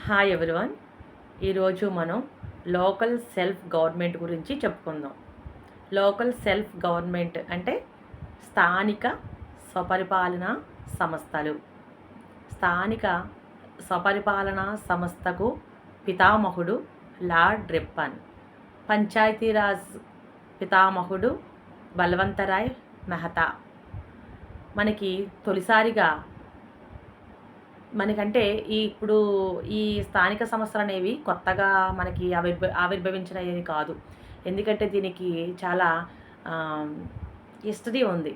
Hi everyone. ఈరోజు మనం local self government గురించి చెప్పుకుందాం. లోకల్ సెల్ఫ్ గవర్నమెంట్ అంటే స్థానిక స్వపరిపాలనా సంస్థలు. స్థానిక స్వపరిపాలనా సంస్థకు పితామహుడు లార్డ్ రిప్పన్. పంచాయతీరాజ్ పితామహుడు బల్వంతరాయ్ మెహతా. మనకి తొలిసారిగా మనకంటే ఇప్పుడు ఈ స్థానిక సంస్థలు అనేవి కొత్తగా మనకి ఆవిర్భవించినవి కాదు. ఎందుకంటే దీనికి చాలా హిస్టరీ ఉంది.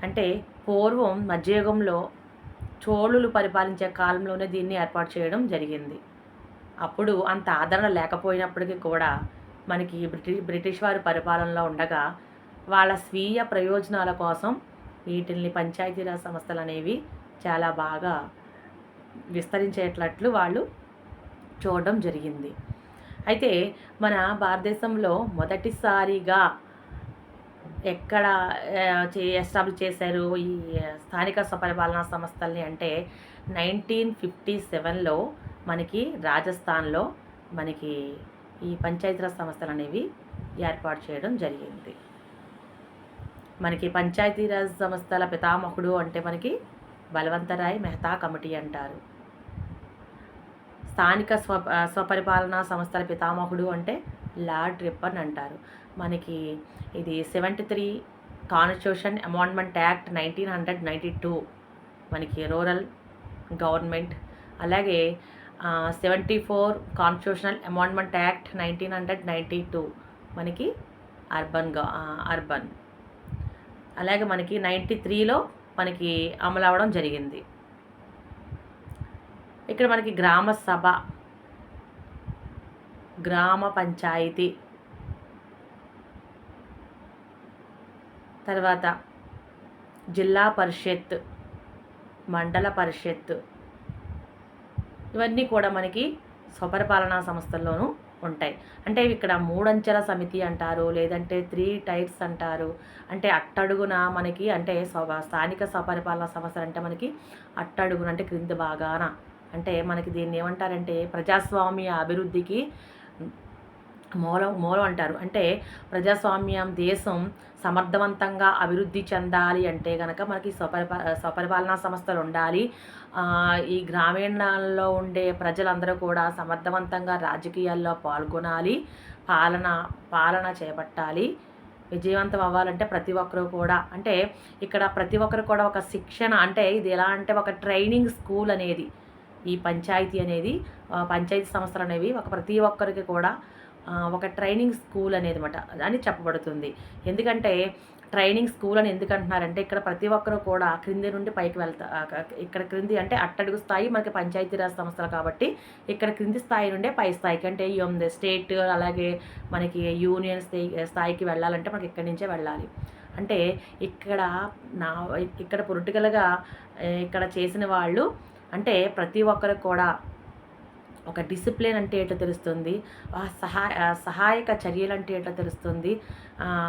అంటే పూర్వం మధ్యయుగంలో చోళులు పరిపాలించే కాలంలోనే దీన్ని ఏర్పాటు చేయడం జరిగింది. అప్పుడు అంత ఆదరణ లేకపోయినప్పటికీ కూడా మనకి బ్రిటిష్ వారి పరిపాలనలో ఉండగా వాళ్ళ స్వీయ ప్రయోజనాల కోసం వీటిల్ని పంచాయతీరాజ్ సంస్థలు అనేవి చాలా బాగా విస్తరించేటట్లు వాళ్ళు చూడడం జరిగింది. అయితే మన భారతదేశంలో మొదటిసారిగా ఎక్కడ ఎస్టాబ్లిష్ చేశారు ఈ స్థానిక స్వపరిపాలనా సంస్థల్ని అంటే 1957లో మనకి రాజస్థాన్లో మనకి ఈ పంచాయతీరాజ్ సంస్థలు అనేవి ఏర్పాటు చేయడం జరిగింది. మనకి పంచాయతీరాజ్ సంస్థల పితామహుడు అంటే మనకి బల్వంతరాయ్ మెహతా కమిటీ అంటారు. స్థానిక స్వపరిపాలనా సంస్థల పితామహుడు అంటే లార్డ్ రిప్పన్ అంటారు. మనకి ఇది 73 కాన్స్టిట్యూషన్ అమెండ్మెంట్ యాక్ట్ 1992 మనకి రూరల్ గవర్నమెంట్. అలాగే 74 కాన్స్టిట్యూషనల్ అమెండ్మెంట్ యాక్ట్ 1992 మనకి అర్బన్. అలాగే మనకి 93లో మనకి అమలు అవ్వడం జరిగింది. ఇక్కడ మనకి గ్రామ సభ, గ్రామ పంచాయతీ, తర్వాత జిల్లా పరిషత్, మండల పరిషత్, ఇవన్నీ కూడా మనకి స్వపరిపాలనా సంస్థల్లోనూ ఉంటాయి. అంటే ఇక్కడ 3 అంచెల సమితి అంటారు, లేదంటే 3 టైర్స్ అంటారు. అంటే అట్టడుగున మనకి అంటే స్థానిక స్వపరిపాలనా సంస్థలు అంటే మనకి అట్టడుగున అంటే క్రింది భాగాన అంటే మనకి దీన్ని ఏమంటారంటే ప్రజాస్వామ్య అభివృద్ధికి మూలం అంటారు. అంటే ప్రజాస్వామ్యం దేశం సమర్థవంతంగా అభివృద్ధి చెందాలి అంటే కనుక మనకి స్వపరిపాలనా సంస్థలు ఉండాలి. ఈ గ్రామీణాల్లో ఉండే ప్రజలందరూ కూడా సమర్థవంతంగా రాజకీయాల్లో పాల్గొనాలి, పాలన చేపట్టాలి. విజయవంతం అవ్వాలంటే ప్రతి ఒక్కరూ కూడా అంటే ఇక్కడ ప్రతి ఒక్కరు కూడా ఒక శిక్షణ అంటే ఇది ఎలా అంటే ఒక ట్రైనింగ్ స్కూల్ అనేది ఈ పంచాయతీ అనేది పంచాయతీ సంస్థలు అనేవి ప్రతి ఒక్కరికి కూడా ఒక ట్రైనింగ్ స్కూల్ అనేది అని చెప్పబడుతుంది. ఎందుకంటే ట్రైనింగ్ స్కూల్ అని ఎందుకు అంటున్నారంటే ఇక్కడ ప్రతి ఒక్కరు కూడా క్రింది నుండి పైకి ఇక్కడ క్రింది అంటే అట్టడుగు స్థాయి మనకి పంచాయతీరాజ్ సంస్థలు కాబట్టి ఇక్కడ క్రింది స్థాయి నుండే పై స్థాయికి అంటే స్టేట్ అలాగే మనకి యూనియన్ స్థాయికి వెళ్ళాలంటే మనకి ఇక్కడి నుంచే వెళ్ళాలి. అంటే ఇక్కడ పొలిటికల్గా ఇక్కడ చేసిన వాళ్ళు అంటే ప్రతి ఒక్కరికి కూడా ఒక డిసిప్లిన్ అంటే ఏంటో తెలుస్తుంది, సహాయక చర్యలు అంటే ఏంటో తెలుస్తుంది.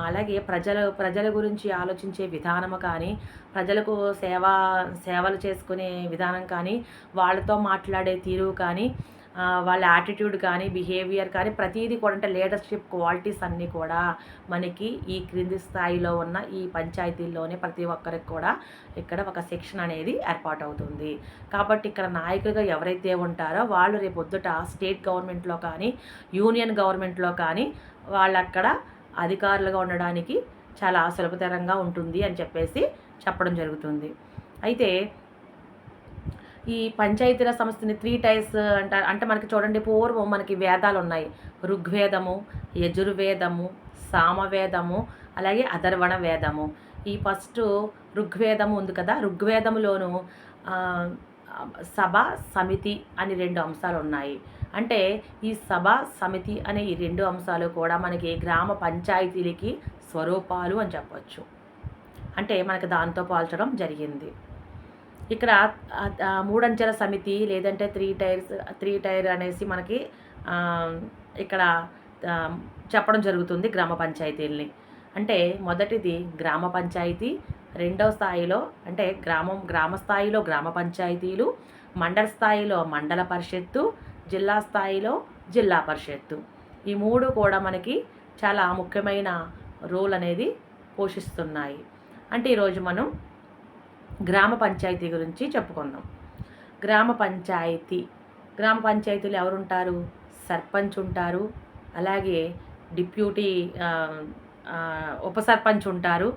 అలాగే ప్రజల గురించి ఆలోచించే విధానము కానీ, ప్రజలకు సేవలు చేసుకునే విధానం కానీ, వాళ్ళతో మాట్లాడే తీరు కానీ, వాళ్ళ యాటిట్యూడ్ కానీ, బిహేవియర్ కానీ ప్రతిదీ కూడా అంటే లీడర్షిప్ క్వాలిటీస్ అన్నీ కూడా మనకి ఈ క్రింది స్థాయిలో ఉన్న ఈ పంచాయతీల్లోనే ప్రతి ఒక్కరికి కూడా ఇక్కడ ఒక సెక్షన్ అనేది ఏర్పాటు అవుతుంది. కాబట్టి ఇక్కడ నాయకులుగా ఎవరైతే ఉంటారో వాళ్ళు రేపొద్దుట స్టేట్ గవర్నమెంట్లో కానీ యూనియన్ గవర్నమెంట్లో కానీ వాళ్ళు అక్కడ అధికారులుగా ఉండడానికి చాలా సులభతరంగా ఉంటుంది అని చెప్పేసి చెప్పడం జరుగుతుంది. అయితే ఈ పంచాయతీరాజ్ సంస్థని 3 టైర్స్ అంటారు. అంటే మనకి చూడండి పూర్వం మనకి వేదాలు ఉన్నాయి, ఋగ్వేదము, యజుర్వేదము, సామవేదము, అలాగే అథర్వణ వేదము. ఈ ఫస్ట్ ఋగ్వేదము ఉంది కదా, ఋగ్వేదములోను సభ సమితి అని 2 అంశాలు ఉన్నాయి. అంటే ఈ సభ సమితి అనే ఈ 2 అంశాలు కూడా మనకి గ్రామ పంచాయతీలకి స్వరూపాలు అని చెప్పచ్చు. అంటే మనకి దాంతో పోల్చడం జరిగింది. ఇక్కడ 3 అంచెల సమితి లేదంటే 3 టైర్ అనేసి మనకి ఇక్కడ చెప్పడం జరుగుతుంది గ్రామ పంచాయతీల్ని. అంటే మొదటిది గ్రామ పంచాయతీ, రెండవ స్థాయిలో అంటే గ్రామ స్థాయిలో గ్రామ పంచాయతీలు, మండల స్థాయిలో మండల పరిషత్తు, జిల్లా స్థాయిలో జిల్లా పరిషత్తు. ఈ 3 కూడా మనకి చాలా ముఖ్యమైన రోల్ అనేది పోషిస్తున్నాయి. అంటే ఈరోజు మనం గ్రామ పంచాయతీ గురించి చెప్పుకుందాం. గ్రామ పంచాయతీలు ఎవరుంటారు? సర్పంచ్ ఉంటారు, అలాగే డిప్యూటీ ఉప సర్పంచ్ ఉంటారు,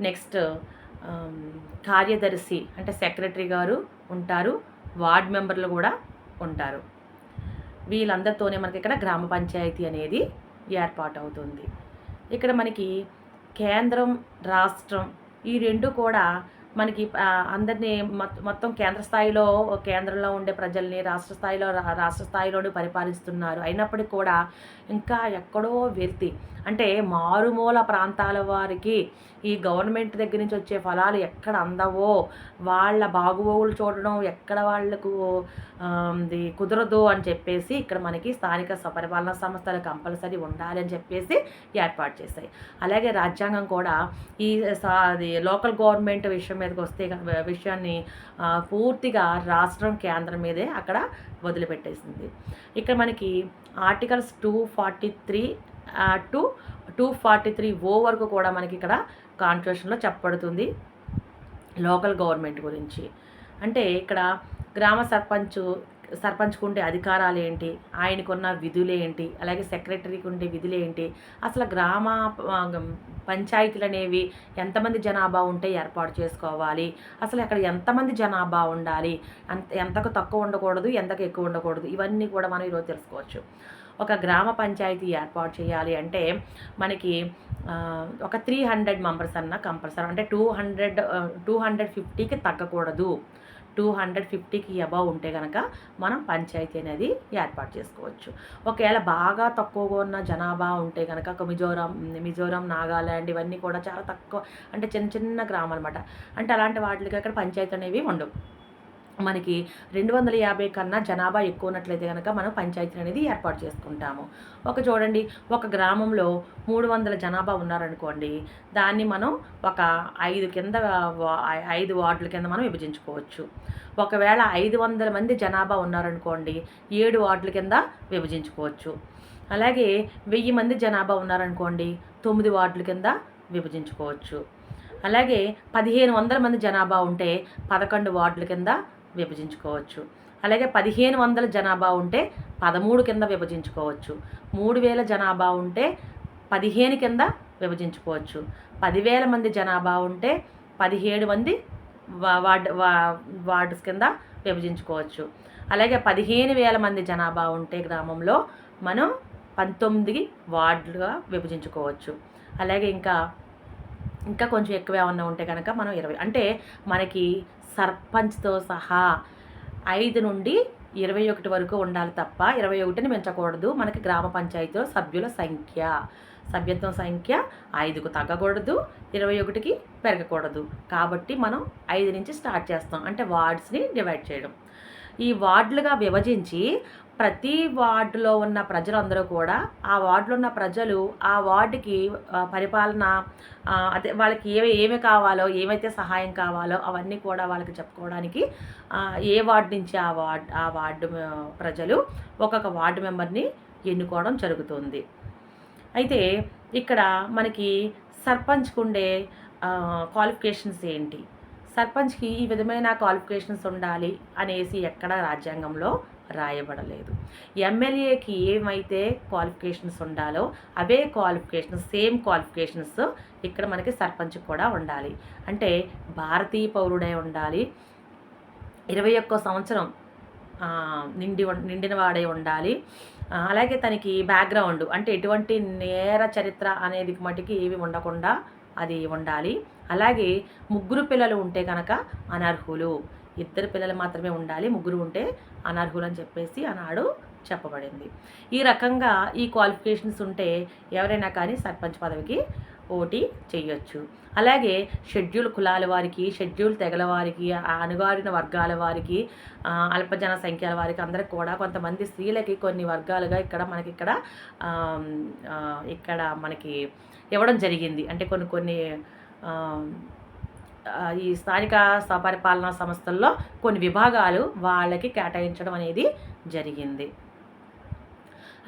నెక్స్ట్ కార్యదర్శి అంటే సెక్రటరీ గారు ఉంటారు, వార్డ్ మెంబర్లు కూడా ఉంటారు. వీళ్ళందరితోనే మనకి ఇక్కడ గ్రామ పంచాయతీ అనేది ఏర్పాటు అవుతుంది. ఇక్కడ మనకి కేంద్రం, రాష్ట్రం ఈ 2 కూడా మనకి అందరినీ మొత్తం కేంద్రంలో ఉండే ప్రజల్ని రాష్ట్ర స్థాయిలోనే పరిపాలిస్తున్నారు. అయినప్పటికీ కూడా ఇంకా ఎక్కడో అంటే మారుమూల ప్రాంతాల వారికి ఈ గవర్నమెంట్ దగ్గర నుంచి వచ్చే ఫలాలు ఎక్కడ అందవో, వాళ్ళ బాగోగులు చూడడం ఎక్కడ వాళ్లకు కుదరదు అని చెప్పేసి ఇక్కడ మనకి స్థానిక పరిపాలనా సంస్థలు కంపల్సరీ ఉండాలి అని చెప్పేసి ఏర్పాటు చేశాయి. అలాగే రాజ్యాంగం కూడా ఈ లోకల్ గవర్నమెంట్ విషయాన్ని పూర్తిగా రాష్ట్రం, కేంద్రం మీదే అక్కడ వదిలిపెట్టేసింది. ఇక్కడ మనకి ఆర్టికల్స్ 243 టు 243 వరకు కూడా మనకి ఇక్కడ కాన్స్టిట్యూషన్లో చెప్పబడుతుంది లోకల్ గవర్నమెంట్ గురించి. అంటే ఇక్కడ గ్రామ సర్పంచ్కు ఉండే అధికారాలు ఏంటి, ఆయనకున్న విధులు ఏంటి, అలాగే సెక్రటరీకి ఉండే విధులు ఏంటి, అసలు గ్రామ పంచాయతీలు అనేవి ఎంతమంది జనాభా ఉంటే ఏర్పాటు చేసుకోవాలి, అసలు అక్కడ ఎంతమంది జనాభా ఉండాలి, ఎంతకు తక్కువ ఉండకూడదు, ఎంతకు ఎక్కువ ఉండకూడదు, ఇవన్నీ కూడా మనం ఈరోజు తెలుసుకోవచ్చు. ఒక గ్రామ పంచాయతీ ఏర్పాటు చేయాలి అంటే మనకి ఒక 300 మెంబర్స్ అన్న కంపల్సరీ, అంటే 250కి తగ్గకూడదు. 250కి అబవ్ ఉంటే కనుక మనం పంచాయతీ అనేది ఏర్పాటు చేసుకోవచ్చు. ఒకవేళ బాగా తక్కువగా ఉన్న జనాభా ఉంటే కనుక మిజోరం, నాగాల్యాండ్ ఇవన్నీ కూడా చాలా తక్కువ, అంటే చిన్న చిన్న గ్రామాలు అనమాట. అంటే అలాంటి వాటికి అక్కడ పంచాయతీ అనేవి ఉండవు. మనకి 250 కన్నా జనాభా ఎక్కువ ఉన్నట్లయితే కనుక మనం పంచాయతీ అనేది ఏర్పాటు చేసుకుంటాము. చూడండి, ఒక గ్రామంలో 300 జనాభా ఉన్నారనుకోండి, దాన్ని మనం ఒక 5 వార్డుల కింద మనం విభజించుకోవచ్చు. ఒకవేళ 500 మంది జనాభా ఉన్నారనుకోండి, 7 వార్డుల కింద విభజించుకోవచ్చు. అలాగే 1000 మంది జనాభా ఉన్నారనుకోండి, 9 వార్డుల కింద విభజించుకోవచ్చు. అలాగే 1500 మంది జనాభా ఉంటే 11 వార్డుల కింద విభజించుకోవచ్చు. అలాగే 1500 జనాభా ఉంటే 13 కింద విభజించుకోవచ్చు. 3000 జనాభా ఉంటే 15 కింద విభజించుకోవచ్చు. 10,000 మంది జనాభా ఉంటే 17 మంది వార్డ్స్ కింద విభజించుకోవచ్చు. అలాగే 15,000 మంది జనాభా ఉంటే గ్రామంలో మనం 19 వార్డులుగా విభజించుకోవచ్చు. అలాగే ఇంకా కొంచెం ఎక్కువ ఏమన్నా ఉంటే కనుక మనం 20, అంటే మనకి సర్పంచ్తో సహా 5 నుండి 21 వరకు ఉండాలి తప్ప 21ని పెంచకూడదు. మనకి గ్రామ పంచాయతీలో సభ్యత్వం సంఖ్య 5కు తగ్గకూడదు, 21కి పెరగకూడదు. కాబట్టి మనం 5 నుంచి స్టార్ట్ చేస్తాం, అంటే వార్డ్స్ని డివైడ్ చేయడం. ఈ వార్డులుగా విభజించి ప్రతి వార్డులో ఉన్న ప్రజలందరూ కూడా ఆ వార్డులో ఉన్న ప్రజలు ఆ వార్డుకి పరిపాలన, అదే వాళ్ళకి ఏమి కావాలో, ఏమైతే సహాయం కావాలో అవన్నీ కూడా వాళ్ళకి చెప్పుకోవడానికి ఏ వార్డు నుంచి ఆ వార్డు ప్రజలు ఒక్కొక్క వార్డు మెంబర్ని ఎన్నుకోవడం జరుగుతుంది. అయితే ఇక్కడ మనకి సర్పంచ్కి ఉండే క్వాలిఫికేషన్స్ ఏంటి, సర్పంచ్కి ఈ విధమైన క్వాలిఫికేషన్స్ ఉండాలి అనేసి ఎక్కడ రాజ్యాంగంలో రాయబడలేదు. ఎమ్మెల్యేకి ఏమైతే క్వాలిఫికేషన్స్ ఉండాలో అవే సేమ్ క్వాలిఫికేషన్స్ ఇక్కడ మనకి సర్పంచ్కి కూడా ఉండాలి. అంటే భారతీయ పౌరుడై ఉండాలి, 21 సంవత్సరం నిండిన వాడై ఉండాలి. అలాగే తనకి బ్యాక్గ్రౌండ్, అంటే ఎటువంటి నేర చరిత్ర అనేది మటుకి ఏవి ఉండకుండా అది ఉండాలి. అలాగే 3 పిల్లలు ఉంటే కనుక అనర్హులు, 2 పిల్లలు మాత్రమే ఉండాలి, 3 ఉంటే అనర్హులు అని చెప్పేసి ఆనాడు చెప్పబడింది. ఈ రకంగా ఈ క్వాలిఫికేషన్స్ ఉంటే ఎవరైనా కానీ సర్పంచ్ పదవికి పోటీ చేయొచ్చు. అలాగే షెడ్యూల్ కులాల వారికి, షెడ్యూల్ తెగల వారికి, అణగారిన వర్గాల వారికి, అల్పజన సంఖ్యల వారికి అందరికి కూడా కొంతమంది స్త్రీలకి కొన్ని వర్గాలుగా ఇక్కడ మనకి ఇవ్వడం జరిగింది. అంటే కొన్ని ఈ స్థానిక స్వపరిపాలనా సంస్థల్లో కొన్ని విభాగాలు వాళ్ళకి కేటాయించడం అనేది జరిగింది.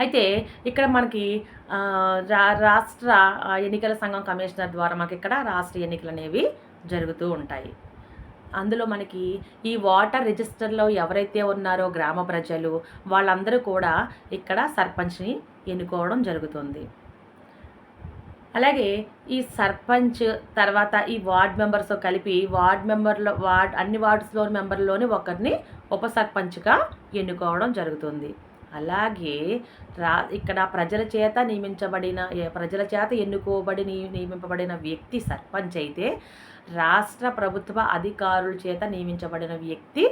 అయితే ఇక్కడ మనకి రాష్ట్ర ఎన్నికల సంఘం కమిషనర్ ద్వారా మనకి ఇక్కడ రాష్ట్ర ఎన్నికలు అనేవి జరుగుతూ ఉంటాయి. అందులో మనకి ఈ వాటర్ రిజిస్టర్లో ఎవరైతే ఉన్నారో గ్రామ ప్రజలు వాళ్ళందరూ కూడా ఇక్కడ సర్పంచ్ని ఎన్నుకోవడం జరుగుతుంది. అలాగే ఈ సర్పంచ్ తర్వాత ఈ వార్డ్ మెంబర్స్తో కలిపి అన్ని వార్డ్స్లో మెంబర్లోని ఒకరిని ఉప సర్పంచ్గా ఎన్నుకోవడం జరుగుతుంది. అలాగే ఇక్కడ ప్రజల చేత నియమింపబడిన వ్యక్తి సర్పంచ్ అయితే రాష్ట్ర ప్రభుత్వ అధికారుల చేత నియమించబడిన వ్యక్తి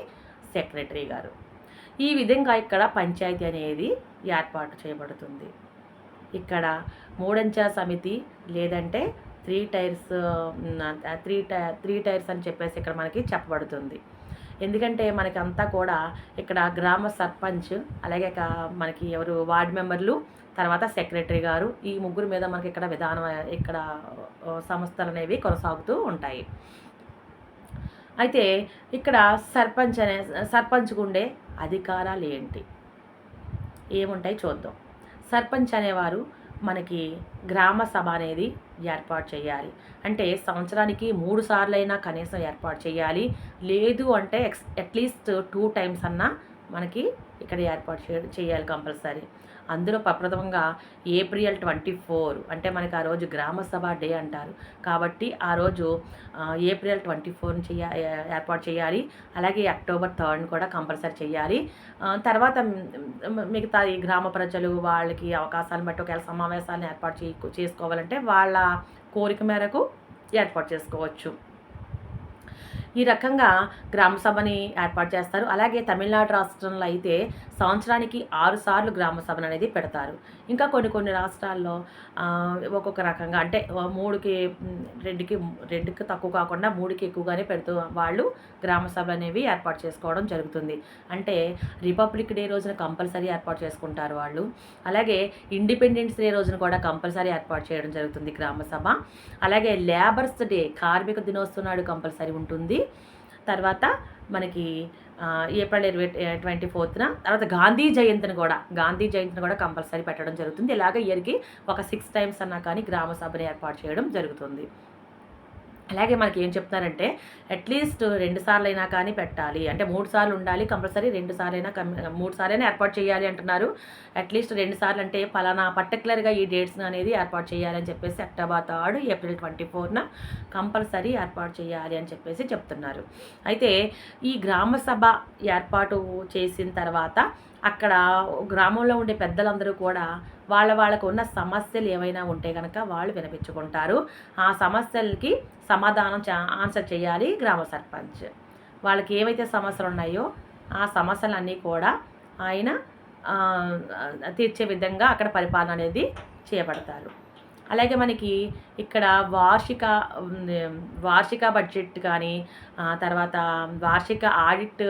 సెక్రటరీ గారు. ఈ విధంగా ఇక్కడ పంచాయతీ అనేది ఏర్పాటు చేయబడుతుంది. ఇక్కడ 3 అంచెల సమితి లేదంటే 3 టైర్స్ అని చెప్పేసి ఇక్కడ మనకి చెప్పబడుతుంది. ఎందుకంటే మనకి అంతా కూడా ఇక్కడ గ్రామ సర్పంచ్, అలాగే మనకి వార్డు మెంబర్లు, తర్వాత సెక్రటరీ గారు, ఈ ముగ్గురు మీద మనకి ఇక్కడ సంస్థలు అనేవి కొనసాగుతూ ఉంటాయి. అయితే ఇక్కడ సర్పంచ్కు ఉండే అధికారాలు ఏంటి, ఏముంటాయి చూద్దాం. సర్పంచ్ అనేవారు మనకి గ్రామ సభ అనేది ఏర్పాటు చేయాలి. అంటే సంవత్సరానికి 3 సార్లైనా కనీసం ఏర్పాటు చేయాలి. లేదు అంటే అట్లీస్ట్ 2 టైమ్స్ అన్నా మనకి ఇక్కడ ఏర్పాటు చేయాలి కంపల్సరీ. అందులో ప్రప్రథమంగా ఏప్రిల్ 24 అంటే మనకి ఆ రోజు గ్రామ సభ డే అంటారు. కాబట్టి ఆ రోజు ఏప్రిల్ 24 ఏర్పాటు చేయాలి. అలాగే అక్టోబర్ 3 కూడా కంపల్సరీ చేయాలి. తర్వాత మిగతా ఈ గ్రామ ప్రజలు వాళ్ళకి అవకాశాలను బట్టి ఒకవేళ సమావేశాలను ఏర్పాటు చేసుకోవాలంటే వాళ్ళ కోరిక మేరకు ఏర్పాటు చేసుకోవచ్చు. ఈ రకంగా గ్రామ సభని ఏర్పాటు చేస్తారు. అలాగే తమిళనాడు రాష్ట్రంలో అయితే సంవత్సరానికి 6 సార్లు గ్రామ సభను అనేది పెడతారు. ఇంకా కొన్ని రాష్ట్రాల్లో ఒక్కొక్క రకంగా అంటే 2కి తక్కువ కాకుండా 3కి ఎక్కువగానే పెడుతూ వాళ్ళు గ్రామ సభ అనేవి ఏర్పాటు చేసుకోవడం జరుగుతుంది. అంటే రిపబ్లిక్ డే రోజున కంపల్సరీ ఏర్పాటు చేసుకుంటారు వాళ్ళు. అలాగే ఇండిపెండెన్స్ డే రోజున కూడా కంపల్సరీ ఏర్పాటు చేయడం జరుగుతుంది గ్రామ సభ. అలాగే లేబర్స్ డే, కార్మిక దినోత్సవం నాడు కంపల్సరీ ఉంటుంది. తర్వాత మనకి ఏప్రిల్ 24న తర్వాత గాంధీ జయంతిని కూడా కంపల్సరీ పెట్టడం జరుగుతుంది. ఇలాగ ఇయర్కి ఒక 6 టైమ్స్ అన్నా కానీ గ్రామ సభని ఏర్పాటు చేయడం జరుగుతుంది. అలాగే మనకి ఏం చెప్తున్నారంటే అట్లీస్ట్ 2 సార్లు అయినా కానీ పెట్టాలి. అంటే 3 సార్లు ఉండాలి కంపల్సరీ, 2 సార్లైనా ఏర్పాటు చేయాలి అంటున్నారు. అట్లీస్ట్ 2 సార్లు అంటే పలానా పర్టికులర్గా ఈ డేట్స్ని అనేది ఏర్పాటు చేయాలని చెప్పేసి అక్టోబర్ 3, ఏప్రిల్ 24న కంపల్సరీ ఏర్పాటు చేయాలి అని చెప్పేసి చెప్తున్నారు. అయితే ఈ గ్రామ సభ ఏర్పాటు చేసిన తర్వాత అక్కడ గ్రామంలో ఉండే పెద్దలందరూ కూడా వాళ్ళకు ఉన్న సమస్యలు ఏమైనా ఉంటే కనుక వాళ్ళు వినిపించుకుంటారు. ఆ సమస్యలకి సమాధానం ఆన్సర్ చేయాలి గ్రామ సర్పంచ్. వాళ్ళకి ఏవైతే సమస్యలు ఉన్నాయో ఆ సమస్యలన్నీ కూడా ఆయన తీర్చే విధంగా అక్కడ పరిపాలన అనేది చేపడతారు. అలాగే మనకి ఇక్కడ వార్షిక బడ్జెట్ కానీ తర్వాత వార్షిక ఆడిట్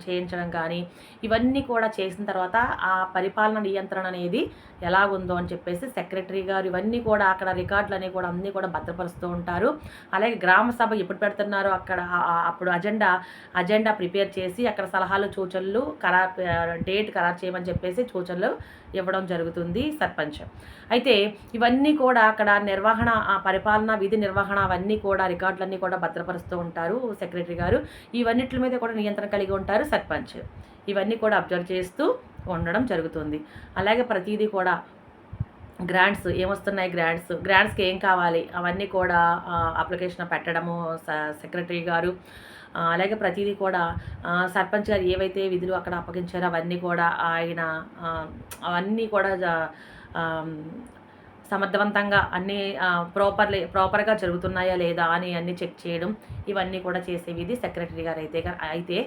చేయించడం కానీ ఇవన్నీ కూడా చేసిన తర్వాత ఆ పరిపాలన నియంత్రణ అనేది ఎలా ఉందో అని చెప్పేసి సెక్రటరీ గారు ఇవన్నీ కూడా అక్కడ రికార్డులు అనేవి కూడా అన్నీ కూడా భద్రపరుస్తూ ఉంటారు. అలాగే గ్రామ సభ ఎప్పుడు పెడుతున్నారో అప్పుడు అజెండా ప్రిపేర్ చేసి అక్కడ సలహాలు సూచనలు డేట్ ఖరారు చేయమని చెప్పేసి సూచనలు ఇవ్వడం జరుగుతుంది సర్పంచ్. అయితే ఇవన్నీ కూడా అక్కడ పరిపాలన విధి నిర్వహణ అవన్నీ కూడా రికార్డులన్నీ కూడా భద్రపరుస్తూ ఉంటారు సెక్రటరీ గారు. ఇవన్నిటి మీద కూడా నియంత్రణ కలిగి ఉంటారు సర్పంచ్. ఇవన్నీ కూడా అబ్జర్వ్ చేస్తూ ఉండడం జరుగుతుంది. అలాగే ప్రతిదీ కూడా గ్రాంట్స్ ఏమొస్తున్నాయి, గ్రాంట్స్కి ఏం కావాలి అవన్నీ కూడా అప్లికేషన్ పెట్టడము సెక్రటరీ గారు. అలాగే ప్రతిదీ కూడా సర్పంచ్ గారు ఏవైతే విధులు అక్కడ అప్పగించారో అవన్నీ కూడా అవన్నీ కూడా సమర్థవంతంగా అన్నీ ప్రాపర్గా జరుగుతున్నాయా లేదా అని అన్నీ చెక్ చేయడం ఇవన్నీ కూడా చేసే విధి సెక్రటరీ గారు అయితే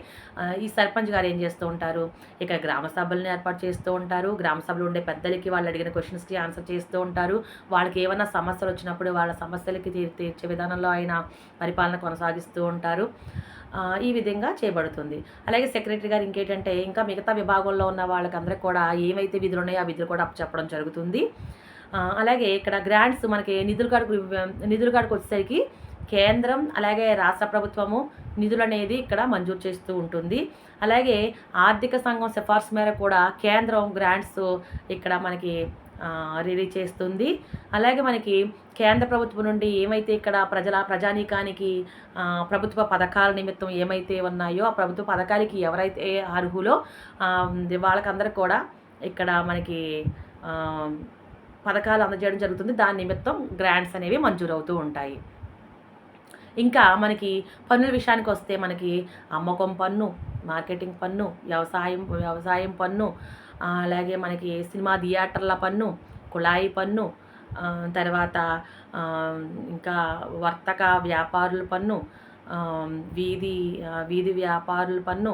ఈ సర్పంచ్ గారు ఏం చేస్తూ ఉంటారు, ఇక గ్రామ సభలను ఏర్పాటు చేస్తూ ఉంటారు. గ్రామ సభలో ఉండే పెద్దలకి వాళ్ళు అడిగిన క్వశ్చన్స్కి ఆన్సర్ చేస్తూ ఉంటారు. వాళ్ళకి ఏమైనా సమస్యలు వచ్చినప్పుడు వాళ్ళ సమస్యలకి తీర్చే విధానంలో ఆయన పరిపాలన కొనసాగిస్తూ ఉంటారు. ఈ విధంగా చేయబడుతుంది. అలాగే సెక్రటరీ గారు ఇంకేంటంటే ఇంకా మిగతా విభాగంలో ఉన్న వాళ్ళకందరికీ కూడా ఏవైతే విధులు ఉన్నాయో ఆ విధులు కూడా అప్పచెప్పడం జరుగుతుంది. అలాగే ఇక్కడ గ్రాంట్స్ మనకి నిధుల కాడికి వచ్చేసరికి కేంద్రం అలాగే రాష్ట్ర ప్రభుత్వము నిధులనేది ఇక్కడ మంజూరు చేస్తూ ఉంటుంది. అలాగే ఆర్థిక సంఘం సిఫార్సు మేర కూడా కేంద్రం గ్రాంట్స్ ఇక్కడ మనకి రిలీజ్ చేస్తుంది. అలాగే మనకి కేంద్ర ప్రభుత్వం నుండి ఏమైతే ఇక్కడ ప్రజానీకానికి ప్రభుత్వ పథకాల నిమిత్తం ఏమైతే ఉన్నాయో ఆ ప్రభుత్వ పథకాలకి ఎవరైతే అర్హులో వాళ్ళకందరికి కూడా ఇక్కడ మనకి పథకాలు అందజేయడం జరుగుతుంది. దాని నిమిత్తం గ్రాంట్స్ అనేవి మంజూరు అవుతూ ఉంటాయి. ఇంకా మనకి పన్నుల విషయానికి వస్తే మనకి అమ్మకం పన్ను, మార్కెటింగ్ పన్ను, వ్యవసాయం పన్ను, అలాగే మనకి సినిమా థియేటర్ల పన్ను, కుళాయి పన్ను, తర్వాత ఇంకా వర్తక వ్యాపారుల పన్ను, వీధి వ్యాపారుల పన్ను,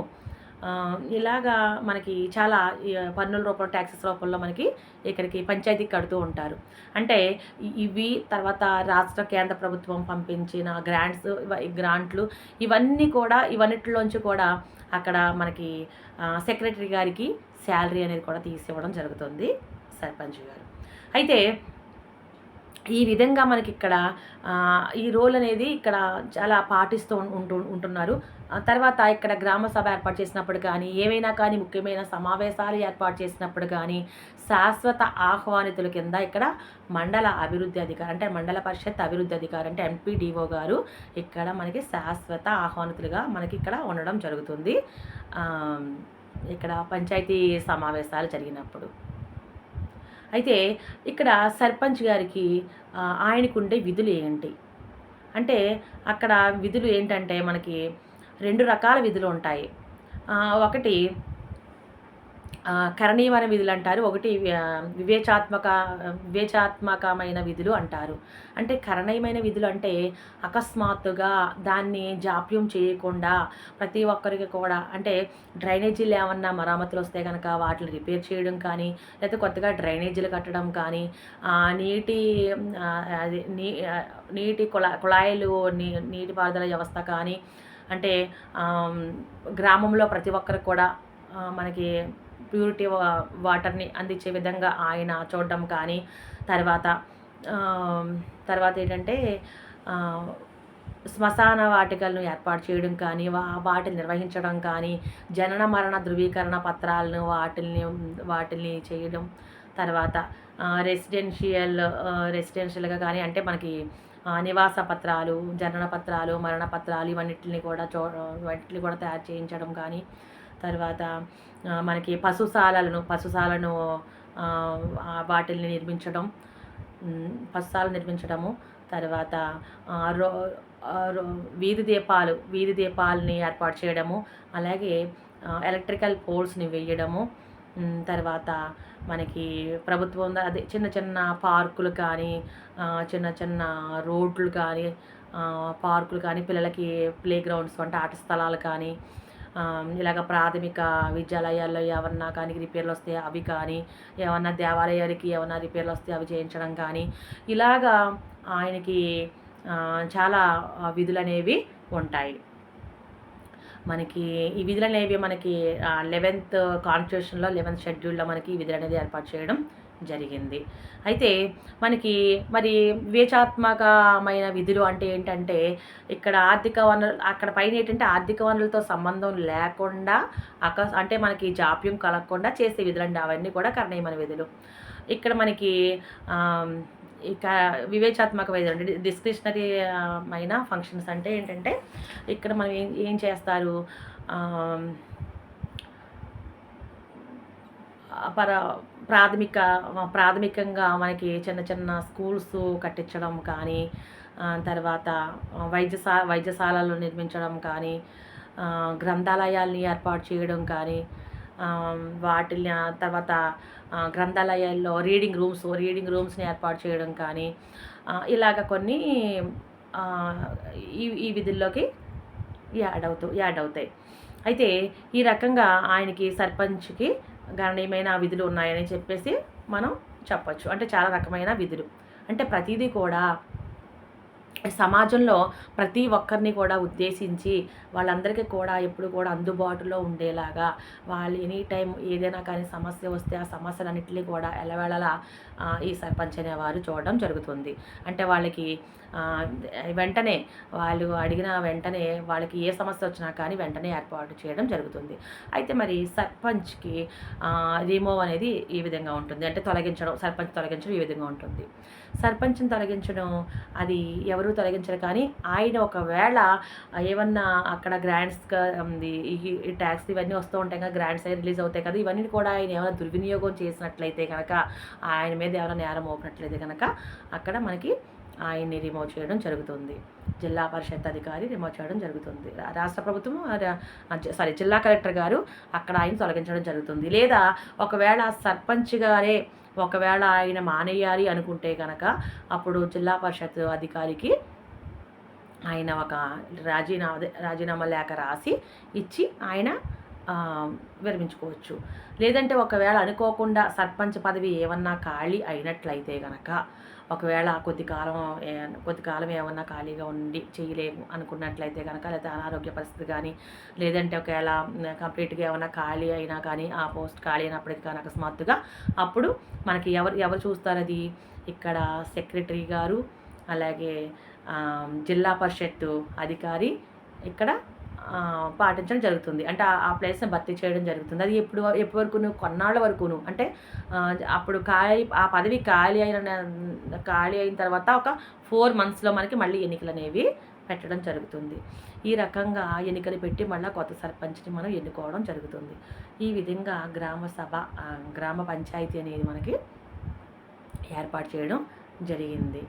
ఇలాగా మనకి చాలా పన్నుల రూపంలో ట్యాక్సెస్ రూపంలో మనకి ఇక్కడికి పంచాయతీకి కడుతూ ఉంటారు. అంటే ఇవి తర్వాత రాష్ట్ర కేంద్ర ప్రభుత్వం పంపించిన గ్రాంట్లు ఇవన్నీ కూడా ఇవన్నిటిలోంచి కూడా అక్కడ మనకి సెక్రటరీ గారికి శాలరీ అనేది కూడా తీసివ్వడం జరుగుతుంది సర్పంచ్ గారు. అయితే ఈ విధంగా మనకి ఇక్కడ ఈ రోల్ అనేది ఇక్కడ చాలా పాటిస్తూ ఉంటున్నారు. తర్వాత ఇక్కడ గ్రామ సభ ఏర్పాటు చేసినప్పుడు కానీ ఏమైనా కానీ ముఖ్యమైన సమావేశాలు ఏర్పాటు చేసినప్పుడు కానీ శాశ్వత ఆహ్వానితుల కింద ఇక్కడ మండల అభివృద్ధి అధికారి అంటే మండల పరిషత్ అభివృద్ధి అధికారి అంటే ఎంపీడీఓ గారు ఇక్కడ మనకి శాశ్వత ఆహ్వానితులుగా మనకి ఇక్కడ ఉండడం జరుగుతుంది ఇక్కడ పంచాయతీ సమావేశాలు జరిగినప్పుడు. అయితే ఇక్కడ సర్పంచ్ గారికి ఆయనకుండే విధులు ఏంటి అంటే అక్కడ విధులు ఏంటంటే మనకి 2 రకాల విధులు ఉంటాయి. ఒకటి కరణీయమైన విధులు అంటారు, ఒకటి వివేచాత్మకమైన విధులు అంటారు. అంటే కరణీయమైన విధులు అంటే అకస్మాత్తుగా దాన్ని జాప్యం చేయకుండా ప్రతి ఒక్కరికి కూడా అంటే డ్రైనేజీలు ఏమన్నా మరమ్మతులు వస్తే కనుక వాటిని రిపేర్ చేయడం కానీ లేకపోతే కొత్తగా డ్రైనేజీలు కట్టడం కానీ నీటి కుళాయిలు నీటిపారుదల వ్యవస్థ కానీ అంటే గ్రామంలో ప్రతి ఒక్కరికి కూడా మనకి ప్యూరిటీ వాటర్ని అందించే విధంగా ఆయన చూడడం కానీ తర్వాత ఏంటంటే శ్మశాన వాటికలను ఏర్పాటు చేయడం కానీ వాటిని నిర్వహించడం కానీ జనన మరణ ధృవీకరణ పత్రాలను వాటిని చేయడం తర్వాత రెసిడెన్షియల్గా కానీ అంటే మనకి నివాస పత్రాలు జనన పత్రాలు మరణ పత్రాలు ఇవన్నిటిని కూడా తయారు చేయించడం కానీ తర్వాత మనకి పశుశాలను వాటిని నిర్మించడము తర్వాత వీధి దీపాలని ఏర్పాటు చేయడము అలాగే ఎలక్ట్రికల్ పోల్స్ని వేయడము తర్వాత మనకి ప్రభుత్వం అదే చిన్న చిన్న పార్కులు కానీ చిన్న రోడ్లు కానీ పార్కులు కానీ పిల్లలకి ప్లే గ్రౌండ్స్ అంటే ఆట స్థలాలు కానీ ఇలాగ ప్రాథమిక విద్యాలయాల్లో ఏమన్నా కానీ రిపేర్లు వస్తే అవి కానీ ఏమన్నా దేవాలయాలకి ఏమన్నా రిపేర్లు వస్తే అవి చేయించడం కానీ ఇలాగా ఆయనకి చాలా విధులు అనేవి ఉంటాయి. మనకి ఈ విధులు అనేవి మనకి 11th కాన్స్టిట్యూషన్లో 11th షెడ్యూల్లో మనకి ఈ విధులు అనేది ఏర్పాటు చేయడం జరిగింది. అయితే మనకి మరి వివేచాత్మకమైన విధులు అంటే ఏంటంటే ఇక్కడ ఆర్థిక వనరులు అక్కడ పైన ఏంటంటే ఆర్థిక వనరులతో సంబంధం లేకుండా అంటే మనకి జాప్యం కలగకుండా చేసే విధులు అండి అవన్నీ కూడా కరణీయమైన విధులు. ఇక్కడ మనకి ఇక వివేచాత్మక విధులు అంటే డిస్క్రిషనరీ అయిన ఫంక్షన్స్ అంటే ఏంటంటే ఇక్కడ మనం ఏం చేస్తారు ప్రాథమికంగా మనకి చిన్న స్కూల్స్ కట్టించడం కానీ తర్వాత వైద్యశాలలు నిర్మించడం కానీ గ్రంథాలయాల్ని ఏర్పాటు చేయడం కానీ వాటిని తర్వాత గ్రంథాలయాల్లో రీడింగ్ రూమ్స్ని ఏర్పాటు చేయడం కానీ ఇలాగ కొన్ని ఈ విధుల్లోకి యాడ్ అవుతాయి. అయితే ఈ రకంగా ఆయనకి సర్పంచ్కి గణనీయమైన విధులు ఉన్నాయని చెప్పేసి మనం చెప్పచ్చు. అంటే చాలా రకమైన విధులు అంటే ప్రతిదీ కూడా సమాజంలో ప్రతి ఒక్కరిని కూడా ఉద్దేశించి వాళ్ళందరికీ కూడా ఎప్పుడు కూడా అందుబాటులో ఉండేలాగా వాళ్ళు ఎనీ టైం ఏదైనా కానీ సమస్య వస్తే ఆ సమస్యలన్నింటినీ కూడా ఎలవేళలా ఈ సర్పంచ్ అనేవారు చూడడం జరుగుతుంది. అంటే వాళ్ళకి వెంటనే వాళ్ళు అడిగిన వెంటనే వాళ్ళకి ఏ సమస్య వచ్చినా కానీ వెంటనే ఏర్పాటు చేయడం జరుగుతుంది. అయితే మరి సర్పంచ్కి రిమూవ్ అనేది ఈ విధంగా ఉంటుంది. అంటే సర్పంచ్ తొలగించడం ఈ విధంగా ఉంటుంది. సర్పంచ్ని తొలగించడం అది ఎవరు తొలగించరు, కానీ ఆయన ఒకవేళ ఏమన్నా అక్కడ గ్రాంట్స్గా ఈ ట్యాక్స్ ఇవన్నీ వస్తూ ఉంటాయి కదా, గ్రాంట్స్ అవి రిలీజ్ అవుతాయి కదా, ఇవన్నీ కూడా ఆయన ఏమైనా దుర్వినియోగం చేసినట్లయితే కనుక, ఆయన మీద ఏమైనా నేరం మోపినట్లయితే కనుక అక్కడ మనకి ఆయన్ని రిమూవ్ చేయడం జరుగుతుంది. జిల్లా పరిషత్ అధికారి రిమూవ్ చేయడం జరుగుతుంది. రాష్ట్ర ప్రభుత్వం జిల్లా కలెక్టర్ గారు అక్కడ ఆయన తొలగించడం జరుగుతుంది. లేదా ఒకవేళ సర్పంచ్ గారే ఒకవేళ ఆయన మానేయాలి అనుకుంటే కనుక అప్పుడు జిల్లా పరిషత్ అధికారికి ఆయన ఒక రాజీనామా లేఖ రాసి ఇచ్చి ఆయన విరమించుకోవచ్చు. లేదంటే ఒకవేళ అనుకోకుండా సర్పంచ్ పదవి ఏమన్నా ఖాళీ అయినట్లయితే కనుక, ఒకవేళ కొద్ది కాలం ఏమన్నా ఖాళీగా ఉండి చేయలేము అనుకున్నట్లయితే కనుక, లేకపోతే అనారోగ్య పరిస్థితి కానీ, లేదంటే ఒకవేళ కంప్లీట్గా ఏమన్నా ఖాళీ అయినా కానీ ఆ పోస్ట్ ఖాళీ అయినప్పటికీ కానీ అకస్మాత్తుగా అప్పుడు మనకి ఎవరు చూస్తారు అది, ఇక్కడ సెక్రటరీ గారు, అలాగే జిల్లా పరిషత్ అధికారి ఇక్కడ పాటించడం జరుగుతుంది. అంటే ఆ ప్లేస్‌ని భర్తీ చేయడం జరుగుతుంది. అది ఎప్పటి వరకును, కొన్నాళ్ళ వరకును. అంటే అప్పుడు ఆ పదవి ఖాళీ అయిన తర్వాత ఒక 4 మంత్స్‌లో మనకి మళ్ళీ ఎన్నికలనేవి పెట్టడం జరుగుతుంది. ఈ రకంగా ఎన్నికలు పెట్టి మళ్ళీ కొత్త సర్పంచ్‌ని మనం ఎన్నుకోవడం జరుగుతుంది. ఈ విధంగా గ్రామ పంచాయతీ అనేది మనకి ఏర్పాటు చేయడం జరిగింది.